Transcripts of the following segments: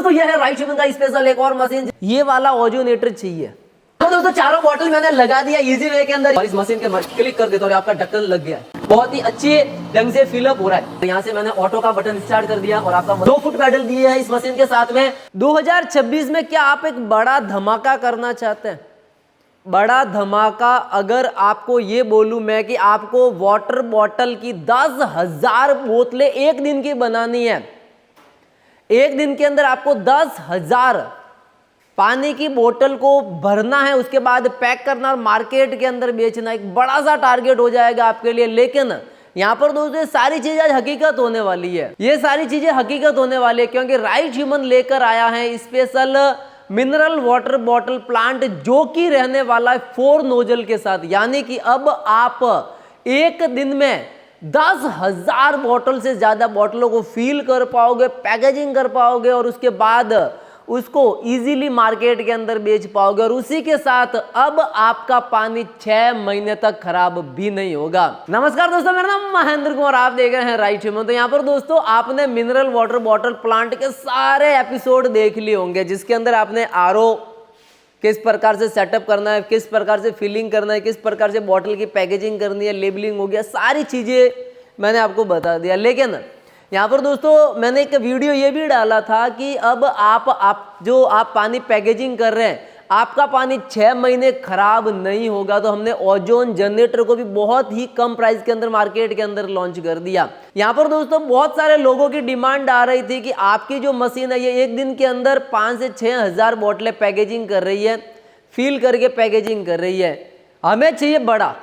दोस्तों ये है राइट ह्यूमन का स्पेशल एक और मशीन, ये वाला ओजोनेटर चाहिए। तो दोस्तों चारों बॉटल मैंने लगा दिया इजी वे के अंदर और इस मशीन के क्लिक कर देता हूँ, आपका ढक्कन लग गया है, बहुत ही अच्छे ढंग से फिलअप हो रहा है। तो यहाँ से मैंने ऑटो का बटन स्टार्ट कर दिया और आपका 2 फुट पैडल दिए हैं इस मशीन के साथ में। 2026 में क्या आप एक बड़ा धमाका करना चाहते हैं? बड़ा धमाका अगर आपको ये बोलूं मैं कि आपको वाटर बॉटल की 10,000 बोतलें एक दिन की बनानी है, एक दिन के अंदर आपको 10,000 पानी की बोतल को भरना है, उसके बाद पैक करना और मार्केट के अंदर बेचना, एक बड़ा सा टारगेट हो जाएगा आपके लिए। लेकिन यहाँ पर दोस्तों ये सारी चीजें आज हकीकत होने वाली है, ये सारी चीजें हकीकत होने वाली है क्योंकि राइट ह्यूमन लेकर आया है special mineral water bottle plant जो कि रहने वाला है 4 नोजल के साथ। यानी कि अब आप एक दिन में 10,000 बोतल से ज्यादा बोतलों को फील कर पाओगे, पैकेजिंग कर पाओगे और उसके बाद उसको इजीली मार्केट के अंदर बेच पाओगे और उसी के साथ अब आपका पानी 6 महीने तक खराब भी नहीं होगा। नमस्कार दोस्तों, मेरा नाम महेंद्र कुमार, आप देख रहे हैं राइट ह्यूमन। तो यहाँ पर दोस्तों आपने मिनरल वाटर बॉटल प्लांट के सारे एपिसोड देख लिए होंगे जिसके अंदर आपने आरओ किस प्रकार से सेटअप करना है, किस प्रकार से फिलिंग करना है, किस प्रकार से बॉटल की पैकेजिंग करनी है, लेबलिंग हो गया, सारी चीजें मैंने आपको बता दिया। लेकिन यहाँ पर दोस्तों मैंने एक वीडियो ये भी डाला था कि अब आप पानी पैकेजिंग कर रहे हैं, आपका पानी 6 महीने खराब नहीं होगा। तो हमने ओजोन जनरेटर को भी बहुत ही कम प्राइस के अंदर मार्केट के अंदर लॉन्च कर दिया। यहाँ पर दोस्तों बहुत सारे लोगों की डिमांड आ रही थी कि आपकी जो मशीन है ये एक दिन के अंदर 5 से 6,000 बोतलें पैकेजिंग कर रही है, फील करके पैकेजिंग कर रही है, हमें चाहिए बड़ा।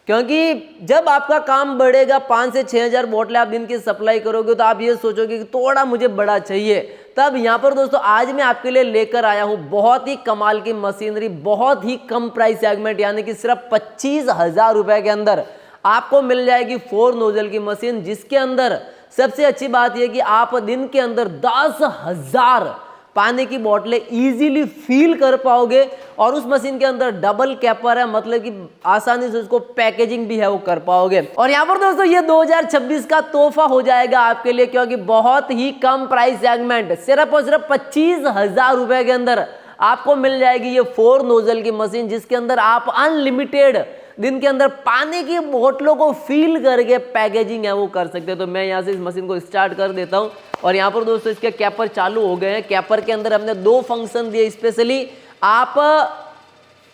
क्योंकि जब आपका काम बढ़ेगा 5 से 6,000 बोतलें आप दिन की सप्लाई करोगे तो आप ये सोचोगे कि थोड़ा मुझे बड़ा चाहिए। तब यहाँ पर दोस्तों आज मैं आपके लिए लेकर आया हूँ बहुत ही कमाल की मशीनरी, बहुत ही कम प्राइस सेगमेंट, यानी कि सिर्फ 25,000 रुपए के अंदर आपको मिल जाएगी 4 नोजल की मशीन, जिसके अंदर सबसे अच्छी बात यह कि आप दिन के अंदर 10,000 पानी की बोतलें इजीली फील कर पाओगे और उस मशीन के अंदर डबल कैपर है, मतलब कि आसानी से उसको पैकेजिंग भी है वो कर पाओगे। और यहाँ पर दोस्तों ये 2026 का तोहफा हो जाएगा आपके लिए क्योंकि बहुत ही कम प्राइस सेगमेंट, सिर्फ और सिर्फ 25,000 रुपए के अंदर आपको मिल जाएगी ये 4 नोजल की मशीन, जिसके अंदर आप अनलिमिटेड दिन के अंदर पानी की बोतलों को फील करके पैकेजिंग है वो कर सकते हैं। तो मैं यहाँ से इस मशीन को स्टार्ट कर देता हूँ और यहाँ पर दोस्तों इसके कैपर चालू हो गए हैं। कैपर के अंदर हमने 2 फंक्शन दिए स्पेशली, आप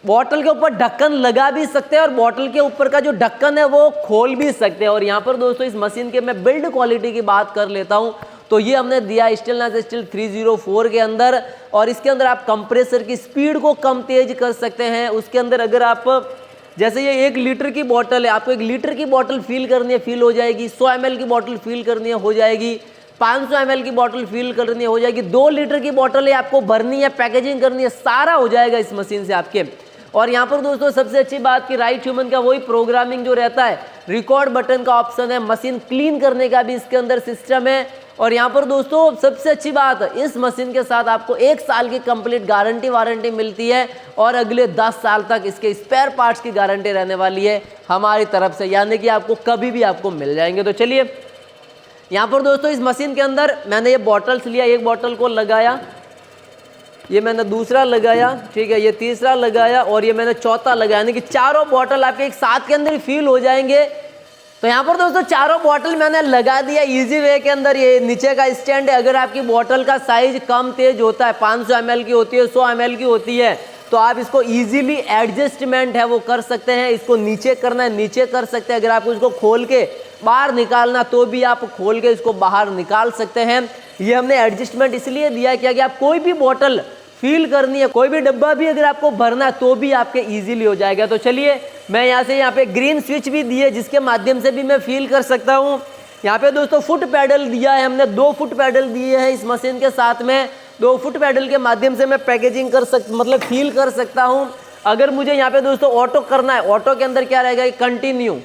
बॉटल के ऊपर ढक्कन लगा भी सकते हैं और बॉटल के ऊपर का जो ढक्कन है वो खोल भी सकते हैं। और यहाँ पर दोस्तों इस मशीन के मैं बिल्ड क्वालिटी की बात कर लेता हूँ तो ये हमने दिया स्टेनलेस स्टील 304 के अंदर और इसके अंदर आप कंप्रेसर की स्पीड को कम तेज कर सकते हैं। उसके अंदर अगर आप जैसे ये 1 लीटर की बोतल है, आपको 1 लीटर की बोतल फील करनी है, फील हो जाएगी। 100 ml की बोतल फील करनी है, हो जाएगी। 500 ml की बोतल फील करनी है, हो जाएगी। 2 लीटर की बोतल है आपको भरनी है, पैकेजिंग करनी है, सारा हो जाएगा इस मशीन से आपके। और यहाँ पर दोस्तों सबसे अच्छी बात कि राइट ह्यूमन का वही प्रोग्रामिंग जो रहता है, रिकॉर्ड बटन का ऑप्शन है, मशीन क्लीन करने का भी इसके अंदर सिस्टम है। और यहाँ पर दोस्तों सबसे अच्छी बात, इस मशीन के साथ आपको 1 साल की कंप्लीट गारंटी वारंटी मिलती है और अगले 10 साल तक इसके स्पेयर पार्ट्स की गारंटी रहने वाली है हमारी तरफ से, यानी कि आपको कभी भी आपको मिल जाएंगे। तो चलिए यहाँ पर दोस्तों इस मशीन के अंदर मैंने ये बॉटल्स लिया, एक बॉटल को लगाया, ये मैंने दूसरा लगाया, ठीक है, ये तीसरा लगाया और ये मैंने चौथा लगाया, यानी कि चारों बॉटल आपके एक साथ के अंदर ही फील हो जाएंगे। तो यहाँ पर दोस्तों चारों बॉटल मैंने लगा दिया इजी वे के अंदर। ये नीचे का स्टैंड है, अगर आपकी बॉटल का साइज कम तेज होता है, 500 ml की होती है, 100 ml की होती है, तो आप इसको इजीली एडजस्टमेंट है वो कर सकते हैं। इसको नीचे करना है नीचे कर सकते हैं, अगर आपको इसको खोल के बाहर निकालना तो भी आप खोल के इसको बाहर निकाल सकते हैं। ये हमने एडजस्टमेंट इसलिए दिया है कि आप कोई भी बॉटल फील करनी है, कोई भी डब्बा भी अगर आपको भरना है तो भी आपके इजीली हो जाएगा। तो चलिए मैं यहाँ पे ग्रीन स्विच भी दिए जिसके माध्यम से भी मैं फील कर सकता हूँ। यहाँ पे दोस्तों फुट पैडल दिया है हमने, 2 फुट पैडल दिए हैं इस मशीन के साथ में। 2 फुट पैडल के माध्यम से मैं पैकेजिंग मतलब फील कर सकता हूँ। अगर मुझे यहाँ पे दोस्तों ऑटो करना है, ऑटो के अंदर क्या रहेगा, कंटिन्यू,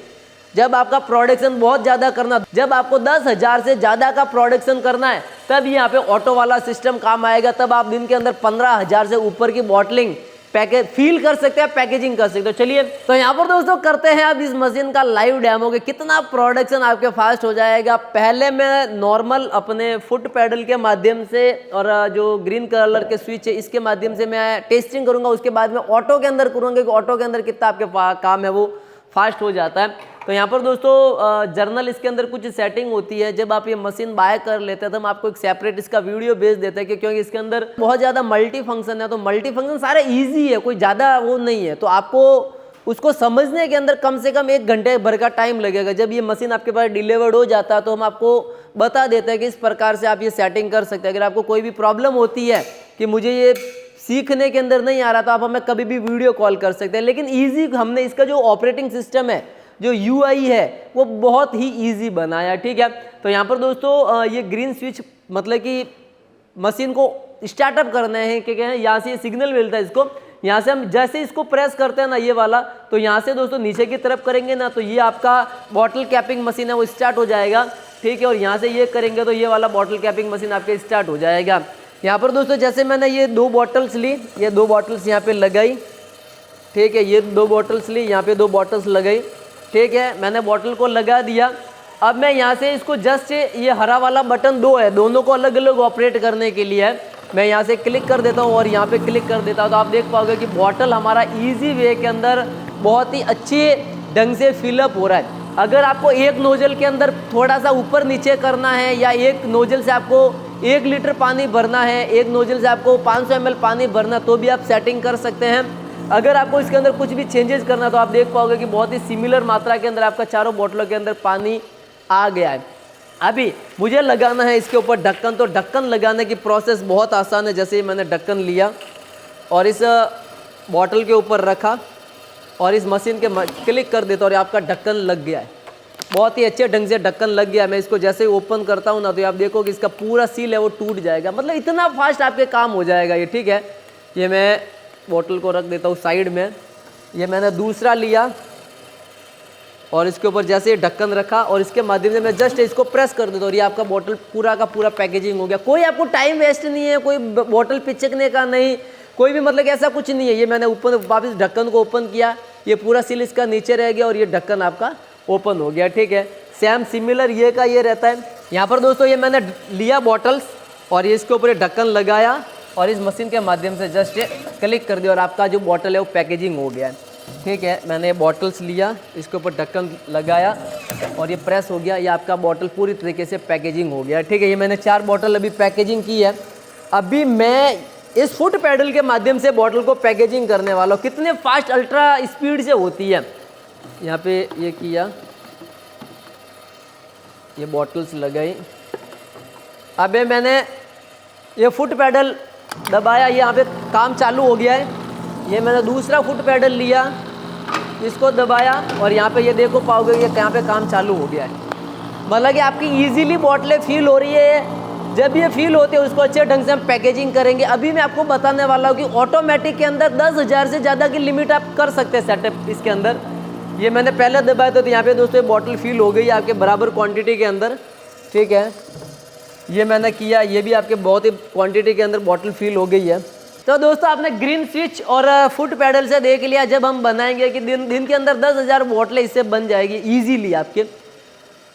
जब आपका प्रोडक्शन बहुत ज़्यादा करना, जब आपको 10,000 से ज़्यादा का प्रोडक्शन करना है तब यहाँ पे ऑटो वाला सिस्टम काम आएगा। तब आप दिन के अंदर 15,000 से ऊपर की बॉटलिंग पैकेज फील कर सकते हैं, पैकेजिंग कर सकते हो। चलिए तो यहाँ पर दोस्तों करते हैं अब इस मशीन का लाइव डेमो कि कितना प्रोडक्शन आपके फास्ट हो जाएगा। पहले मैं नॉर्मल अपने फुट पैडल के माध्यम से और जो ग्रीन कलर के स्विच है इसके माध्यम से मैं टेस्टिंग करूंगा, उसके बाद में ऑटो के अंदर करूंगा कि ऑटो के अंदर कितना आपके काम है वो फास्ट हो जाता है। तो यहाँ पर दोस्तों जर्नल इसके अंदर कुछ सेटिंग होती है। जब आप ये मशीन बाय कर लेते हैं तो हम आपको एक सेपरेट इसका वीडियो भेज देते हैं कि क्योंकि इसके अंदर बहुत ज़्यादा मल्टी फंक्शन है। तो मल्टी फंक्शन सारे इजी है, कोई ज़्यादा वो नहीं है। तो आपको उसको समझने के अंदर कम से कम 1 घंटे भर का टाइम लगेगा। जब ये मशीन आपके पास डिलीवर्ड हो जाता है तो हम आपको बता देते हैं कि इस प्रकार से आप ये सेटिंग कर सकते हैं। अगर आपको कोई भी प्रॉब्लम होती है कि मुझे ये सीखने के अंदर नहीं आ रहा तो आप हमें कभी भी वीडियो कॉल कर सकते हैं। लेकिन ईजी हमने इसका जो ऑपरेटिंग सिस्टम है, जो यूआई है वो बहुत ही इजी बनाया, ठीक है। तो यहाँ पर दोस्तों ये ग्रीन स्विच मतलब कि मशीन को स्टार्टअप करना है कि क्या है, यहाँ से ये सिग्नल मिलता है इसको, यहाँ से हम जैसे इसको प्रेस करते हैं ना ये वाला, तो यहाँ से दोस्तों नीचे की तरफ करेंगे ना तो ये आपका बॉटल कैपिंग मशीन है वो स्टार्ट हो जाएगा, ठीक है। और यहाँ से ये करेंगे तो ये वाला बॉटल कैपिंग मशीन आपके स्टार्ट हो जाएगा। यहाँ पर दोस्तों जैसे मैंने ये 2 बॉटल्स ली, ये 2 बॉटल्स यहाँ पे लगाई, ठीक है। ये 2 बॉटल्स ली, यहाँ पे 2 बॉटल्स लगाई, ठीक है। मैंने बॉटल को लगा दिया। अब मैं यहाँ से इसको जस्ट ये हरा वाला बटन 2 है, दोनों को अलग अलग ऑपरेट करने के लिए है। मैं यहाँ से क्लिक कर देता हूँ और यहाँ पे क्लिक कर देता हूँ तो आप देख पाओगे कि बॉटल हमारा इजी वे के अंदर बहुत ही अच्छे ढंग से फिलअप हो रहा है। अगर आपको एक नोजल के अंदर थोड़ा सा ऊपर नीचे करना है या एक नोजल से आपको 1 लीटर पानी भरना है, एक नोजल से आपको 500 ml पानी भरना, तो भी आप सेटिंग कर सकते हैं। अगर आपको इसके अंदर कुछ भी चेंजेस करना तो आप देख पाओगे कि बहुत ही सिमिलर मात्रा के अंदर आपका चारों बोतलों के अंदर पानी आ गया है। अभी मुझे लगाना है इसके ऊपर ढक्कन, तो ढक्कन लगाने की प्रोसेस बहुत आसान है। जैसे ही मैंने ढक्कन लिया और इस बॉटल के ऊपर रखा और इस मशीन के क्लिक कर देता और आपका ढक्कन लग गया है। बहुत ही अच्छे ढंग से ढक्कन लग गया। मैं इसको जैसे ही ओपन करता हूँ ना तो आप देखो कि इसका पूरा सील है वो टूट जाएगा, मतलब इतना फास्ट आपके काम हो जाएगा ये, ठीक है। ये मैं बोतल को रख देता हूँ साइड में। ये मैंने दूसरा लिया और इसके ऊपर जैसे ही ढक्कन रखा और इसके माध्यम से मैं जस्ट इसको प्रेस कर देता हूँ और ये आपका बोतल पूरा का पूरा पैकेजिंग हो गया। कोई आपको टाइम वेस्ट नहीं है, कोई बोतल पिचकने का नहीं, कोई भी मतलब ऐसा कुछ नहीं है। ये मैंने ऊपर वापस ढक्कन को ओपन किया, ये पूरा सील इसका नीचे रह गया और ये ढक्कन आपका ओपन हो गया, ठीक है। सेम सिमिलर ये का ये रहता है। यहाँ पर दोस्तों ये मैंने लिया बॉटल्स और ये इसके ऊपर ढक्कन लगाया और इस मशीन के माध्यम से जस्ट क्लिक कर दिया और आपका जो बॉटल है वो पैकेजिंग हो गया है, ठीक है। मैंने बॉटल्स लिया, इसके ऊपर ढक्कन लगाया और ये प्रेस हो गया, ये आपका बॉटल पूरी तरीके से पैकेजिंग हो गया, ठीक है। ये मैंने 4 बॉटल अभी पैकेजिंग की है। अभी मैं इस फुट पैडल के माध्यम से बॉटल को पैकेजिंग करने वाला हूँ। कितने फास्ट अल्ट्रा स्पीड से होती है। यहाँ पे ये किया, ये बॉटल्स लगाई। अबे मैंने ये फुट पैडल दबाया, ये यहाँ पे काम चालू हो गया है। ये मैंने दूसरा फुट पैडल लिया, इसको दबाया और यहाँ पे ये देखो पाओगे ये यहाँ पे काम चालू हो गया है। मतलब कि आपकी इजीली बॉटलें फील हो रही है। जब ये फील होते हैं उसको अच्छे ढंग से हम पैकेजिंग करेंगे। अभी मैं आपको बताने वाला हूँ कि ऑटोमेटिक के अंदर 10,000 से ज़्यादा की लिमिट आप कर सकते हैं सेटअप इसके अंदर। ये मैंने पहले दबाया तो यहाँ पे दोस्तों ये बॉटल फील हो गई आपके बराबर क्वांटिटी के अंदर, ठीक है। ये मैंने किया, ये भी आपके बहुत ही क्वांटिटी के अंदर बॉटल फील हो गई है। तो दोस्तों आपने ग्रीन स्विच और फुट पैडल से देख लिया। जब हम बनाएंगे कि दिन के अंदर 10,000 बॉटलें इससे बन जाएगी ईजीली। आपके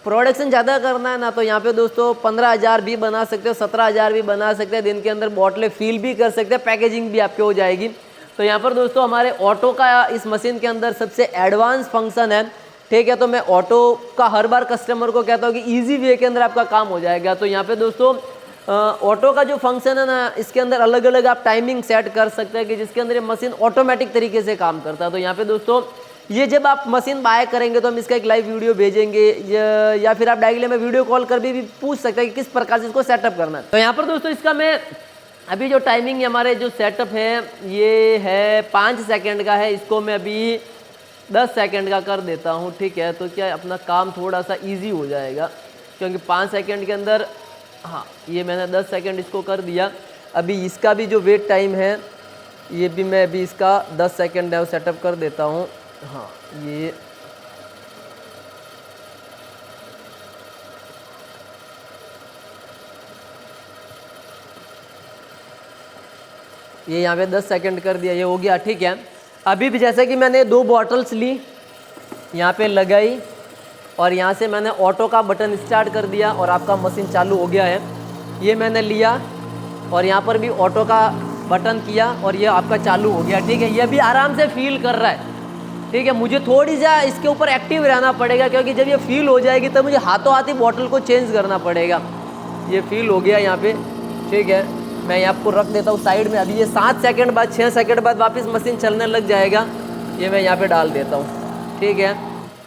प्रोडक्शन ज़्यादा करना है ना तो यहाँ पे दोस्तों 15,000 भी बना सकते हो, 17,000 भी बना सकते हैं। दिन के अंदर बॉटलें फील भी कर सकते हैं, पैकेजिंग भी आपके हो जाएगी। तो यहाँ पर दोस्तों हमारे ऑटो का इस मशीन के अंदर सबसे एडवांस फंक्शन है, ठीक है। तो मैं ऑटो का हर बार कस्टमर को कहता हूँ कि इजी वे के अंदर आपका काम हो जाएगा। तो यहाँ पे दोस्तों ऑटो का जो फंक्शन है ना, इसके अंदर अलग अलग आप टाइमिंग सेट कर सकते हैं कि जिसके अंदर ये मशीन ऑटोमेटिक तरीके से काम करता है। तो यहाँ पे दोस्तों ये जब आप मशीन बाय करेंगे तो हम इसका एक लाइव वीडियो भेजेंगे या फिर आप डायरेक्टली में वीडियो कॉल कर भी पूछ सकते हैं कि किस प्रकार से इसको सेटअप करना है। तो यहाँ पर दोस्तों इसका मैं अभी जो टाइमिंग हमारे जो सेटअप है ये है 5 सेकंड का है। इसको मैं अभी 10 सेकंड का कर देता हूँ, ठीक है। तो क्या अपना काम थोड़ा सा ईजी हो जाएगा क्योंकि 5 सेकंड के अंदर, हाँ ये मैंने 10 सेकंड इसको कर दिया। अभी इसका भी जो वेट टाइम है ये भी मैं अभी इसका 10 सेकंड है वो सेटअप कर देता हूँ। हाँ ये ये यहाँ पे 10 सेकंड कर दिया, ये हो गया, ठीक है। अभी भी जैसे कि मैंने 2 बॉटल्स ली, यहाँ पे लगाई और यहाँ से मैंने ऑटो का बटन स्टार्ट कर दिया और आपका मशीन चालू हो गया है। ये मैंने लिया और यहाँ पर भी ऑटो का बटन किया और ये आपका चालू हो गया, ठीक है। ये भी आराम से फील कर रहा है, ठीक है। मुझे थोड़ी सा इसके ऊपर एक्टिव रहना पड़ेगा, क्योंकि जब ये फील हो जाएगी तब मुझे हाथों हाथ ही बॉटल को चेंज करना पड़ेगा। ये फील हो गया यहाँ पे, ठीक है। मैं यहाँ आपको रख देता हूँ साइड में। अभी ये 7 सेकंड बाद 6 सेकंड बाद वापस मशीन चलने लग जाएगा। ये मैं यहाँ पे डाल देता हूँ, ठीक है।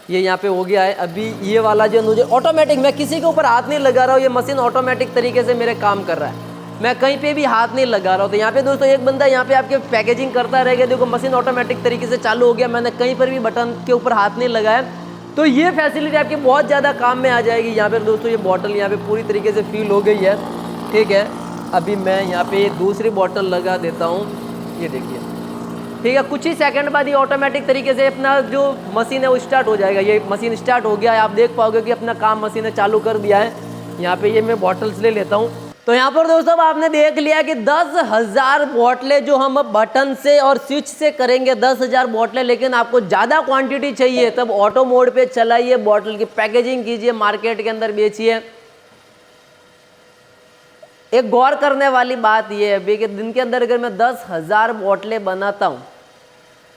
ये यहाँ पे हो गया है। अभी ये वाला जो मुझे ऑटोमेटिक, मैं किसी के ऊपर हाथ नहीं लगा रहा हूँ, ये मशीन ऑटोमेटिक तरीके से मेरे काम कर रहा है, मैं कहीं पे भी हाथ नहीं लगा रहा हूँ। तो यहाँ पे दोस्तों एक बंदा यहाँ पे आपके पैकेजिंग करता रहेगा, देखो मशीन ऑटोमेटिक तरीके से चालू हो गया, मैंने कहीं पर भी बटन के ऊपर हाथ नहीं लगाया। तो ये फैसिलिटी आपके बहुत ज़्यादा काम में आ जाएगी। यहाँ पे दोस्तों ये बॉटल यहाँ पे पूरी तरीके से फील हो गई है, ठीक है। अभी मैं यहाँ पे दूसरी बॉटल लगा देता हूँ, ये देखिए, ठीक है। कुछ ही सेकंड बाद ये ऑटोमेटिक तरीके से अपना जो मशीन है वो स्टार्ट हो जाएगा। ये मशीन स्टार्ट हो गया है, आप देख पाओगे कि अपना काम मशीन ने चालू कर दिया है। यहाँ पे ये मैं बॉटल्स ले लेता हूँ। तो यहाँ पर दोस्तों आपने देख लिया कि 10,000 बोतलें जो हम बटन से और स्विच से करेंगे, 10,000 बोतलें। लेकिन आपको ज़्यादा क्वांटिटी चाहिए तब ऑटो मोड पे चलाइए, बॉटल की पैकेजिंग कीजिए, मार्केट के अंदर बेचिए। एक गौर करने वाली बात यह है कि दिन के अंदर अगर मैं 10,000 बोतलें बनाता हूँ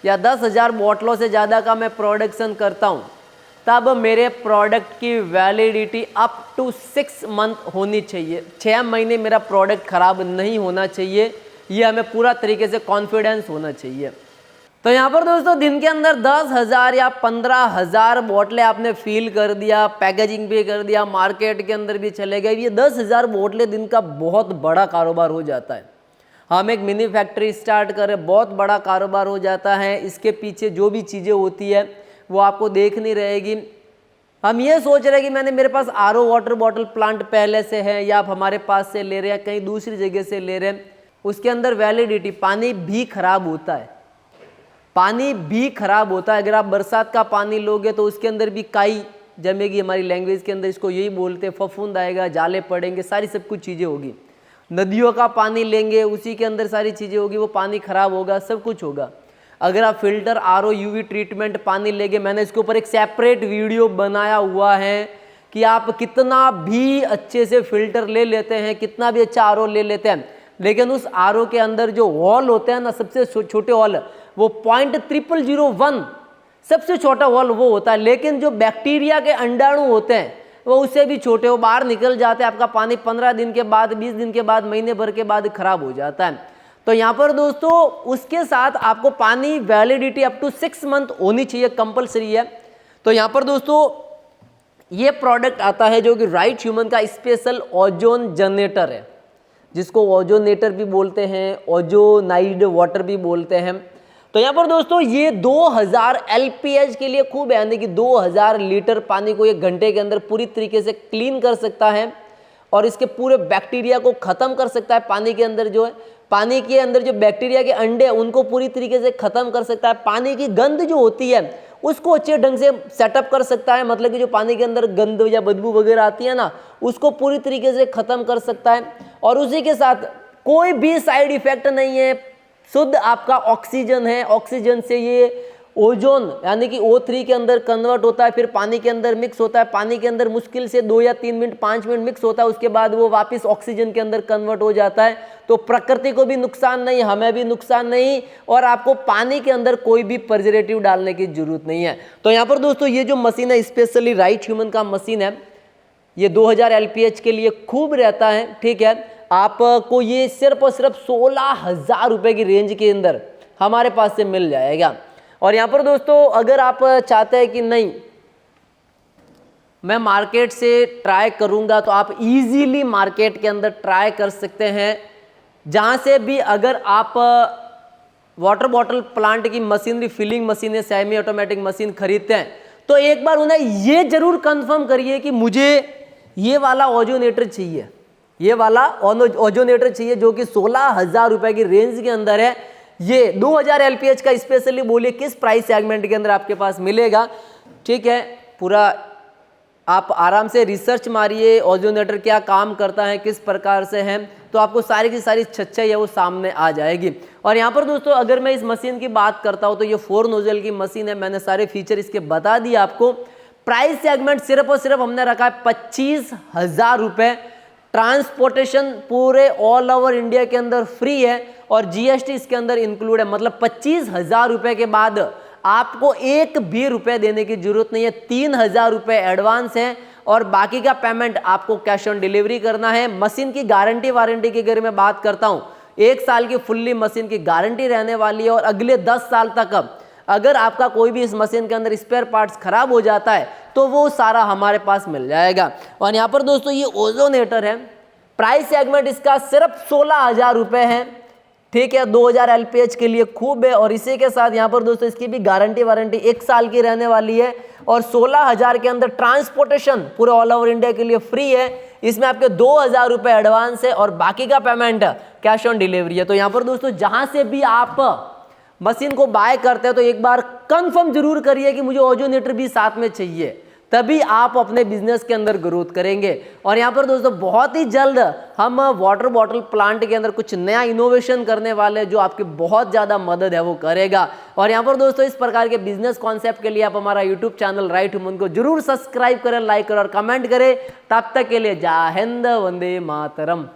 या 10,000 बोतलों से ज़्यादा का मैं प्रोडक्शन करता हूँ, तब मेरे प्रोडक्ट की वैलिडिटी अप टू 6 मंथ होनी चाहिए। 6 महीने मेरा प्रोडक्ट ख़राब नहीं होना चाहिए, ये हमें पूरा तरीके से कॉन्फिडेंस होना चाहिए। तो यहाँ पर दोस्तों दिन के अंदर 10,000 या 15,000 बोतलें आपने फील कर दिया, पैकेजिंग भी कर दिया, मार्केट के अंदर भी चले गए। ये 10,000 बोतलें दिन का बहुत बड़ा कारोबार हो जाता है। हम एक मिनी फैक्ट्री स्टार्ट करें, बहुत बड़ा कारोबार हो जाता है। इसके पीछे जो भी चीज़ें होती है वो आपको देखनी रहेगी। हम ये सोच रहे हैं कि मेरे पास आरओ वाटर बॉटल प्लांट पहले से है या आप हमारे पास से ले रहे हैं, कहीं दूसरी जगह से ले रहे हैं, उसके अंदर वैलिडिटी, पानी भी खराब होता है, पानी भी खराब होता है। अगर आप बरसात का पानी लोगे तो उसके अंदर भी काई जमेगी, हमारी लैंग्वेज के अंदर इसको यही बोलते हैं, फफूंद आएगा, जाले पड़ेंगे, सारी सब कुछ चीज़ें होगी। नदियों का पानी लेंगे उसी के अंदर सारी चीज़ें होगी, वो पानी खराब होगा, सब कुछ होगा। अगर आप फिल्टर, आरओ, यूवी ट्रीटमेंट पानी लेंगे, मैंने इसके ऊपर एक सेपरेट वीडियो बनाया हुआ है कि आप कितना भी अच्छे से फिल्टर ले लेते हैं, कितना भी अच्छा आरओ ले लेते हैं, लेकिन उस आरओ के अंदर जो हॉल होते हैं ना, सबसे छोटे हॉल, वो 0.0001 सबसे छोटा हॉल वो होता है। लेकिन जो बैक्टीरिया के अंडाणु होते हैं वो उससे भी छोटे, वो बाहर निकल जाते हैं। आपका पानी 15 दिन के बाद, 20 दिन के बाद, महीने भर के बाद खराब हो जाता है। तो यहाँ पर दोस्तों उसके साथ आपको पानी वैलिडिटी अप टू 6 मंथ होनी चाहिए, कंपलसरी है। तो यहाँ पर दोस्तों ये प्रोडक्ट आता है जो कि राइट ह्यूमन का स्पेशल ओजोन जनरेटर है, जिसको ओजोनेटर भी बोलते हैं, ओजोनाइड वाटर भी बोलते हैं। तो यहाँ पर दोस्तों ये 2000 LPH के लिए खूब है, यानी कि 2000 लीटर पानी को 1 घंटे के अंदर पूरी तरीके से क्लीन कर सकता है और इसके पूरे बैक्टीरिया को ख़त्म कर सकता है। पानी के अंदर जो है, पानी के अंदर जो बैक्टीरिया के अंडे हैं उनको पूरी तरीके से ख़त्म कर सकता है। पानी की गंध जो होती है उसको अच्छे ढंग से सेटअप कर सकता है, मतलब कि जो पानी के अंदर गंध या बदबू वगैरह आती है ना, उसको पूरी तरीके से ख़त्म कर सकता है। और उसी के साथ कोई भी साइड इफेक्ट नहीं है, शुद्ध आपका ऑक्सीजन है। ऑक्सीजन से ये ओजोन यानी कि O3 के अंदर कन्वर्ट होता है, फिर पानी के अंदर मिक्स होता है। पानी के अंदर मुश्किल से 2 या 3 मिनट, 5 मिनट मिक्स होता है, उसके बाद वो वापस ऑक्सीजन के अंदर कन्वर्ट हो जाता है। तो प्रकृति को भी नुकसान नहीं, हमें भी नुकसान नहीं, और आपको पानी के अंदर कोई भी प्रिजर्वेटिव डालने की जरूरत नहीं है। तो यहाँ पर दोस्तों ये जो मशीन है, स्पेशली राइट ह्यूमन का मशीन है, ये 2000 LPH के लिए खूब रहता है, ठीक है। आपको ये सिर्फ और सिर्फ 16,000 रुपये की रेंज के अंदर हमारे पास से मिल जाएगा। और यहाँ पर दोस्तों अगर आप चाहते हैं कि नहीं मैं मार्केट से ट्राई करूँगा, तो आप इजीली मार्केट के अंदर ट्राई कर सकते हैं। जहाँ से भी अगर आप वाटर बॉटल प्लांट की machinery, filling machine, semi automatic machine खरीदते हैं, तो एक बार उन्हें ये जरूर कंफर्म करिए कि मुझे ये वाला ओजोनेटर चाहिए, ये वाला ओजोनेटर चाहिए जो कि 16,000 रुपये की रेंज के अंदर है। ये 2000 LPH का स्पेशली बोलिए किस प्राइस सेगमेंट के अंदर आपके पास मिलेगा, ठीक है। पूरा आप आराम से रिसर्च मारिए, ओजोनेटर क्या काम करता है, किस प्रकार से है, तो आपको सारी की सारी सच्चाई है वो सामने आ जाएगी। और यहाँ पर दोस्तों अगर मैं इस मशीन की बात करता हूँ तो ये 4 नोजल की मशीन है। मैंने सारे फीचर इसके बता दिए आपको। प्राइस सेगमेंट सिर्फ और सिर्फ हमने रखा है 25,000 रुपये। ट्रांसपोर्टेशन पूरे ऑल ओवर इंडिया के अंदर फ्री है और जीएसटी इसके अंदर इंक्लूड है। मतलब 25,000 रुपये के बाद आपको एक भी रुपये देने की जरूरत नहीं है। 3,000 रुपये एडवांस है और बाकी का पेमेंट आपको कैश ऑन डिलीवरी करना है। मशीन की गारंटी वारंटी की अगर मैं बात करता हूँ, 1 साल की फुल्ली मशीन की गारंटी रहने वाली है और अगले 10 साल तक अगर आपका कोई भी इस मशीन के अंदर स्पेयर पार्ट्स खराब हो जाता है तो वो सारा हमारे पास मिल जाएगा। और यहाँ पर दोस्तों ये ओजोनेटर है। प्राइस सेगमेंट इसका सिर्फ 16,000 रुपये है। ठीक है, 2000 एलपीएच के लिए खूब है। और इसी के साथ यहाँ पर दोस्तों इसकी भी गारंटी वारंटी 1 साल की रहने वाली है और 16,000 के अंदर ट्रांसपोर्टेशन पूरे ऑल ओवर इंडिया के लिए फ्री है। इसमें आपके 2,000 रुपये एडवांस है और बाकी का पेमेंट कैश ऑन डिलीवरी है। तो यहाँ पर दोस्तों जहाँ से भी आप मशीन को बाय करते हैं तो एक बार कंफर्म जरूर करिए कि मुझे ओजोनेटर भी साथ में चाहिए, तभी आप अपने बिजनेस के अंदर ग्रोथ करेंगे। और यहाँ पर दोस्तों बहुत ही जल्द हम वाटर बॉटल प्लांट के अंदर कुछ नया इनोवेशन करने वाले हैं जो आपकी बहुत ज़्यादा मदद है वो करेगा। और यहाँ पर दोस्तों इस प्रकार के बिजनेस कॉन्सेप्ट के लिए आप हमारा यूट्यूब चैनल राइट ह्यूमन को जरूर सब्सक्राइब करें, लाइक करें और कमेंट करें। तब तक के लिए जय हिंद, वंदे मातरम।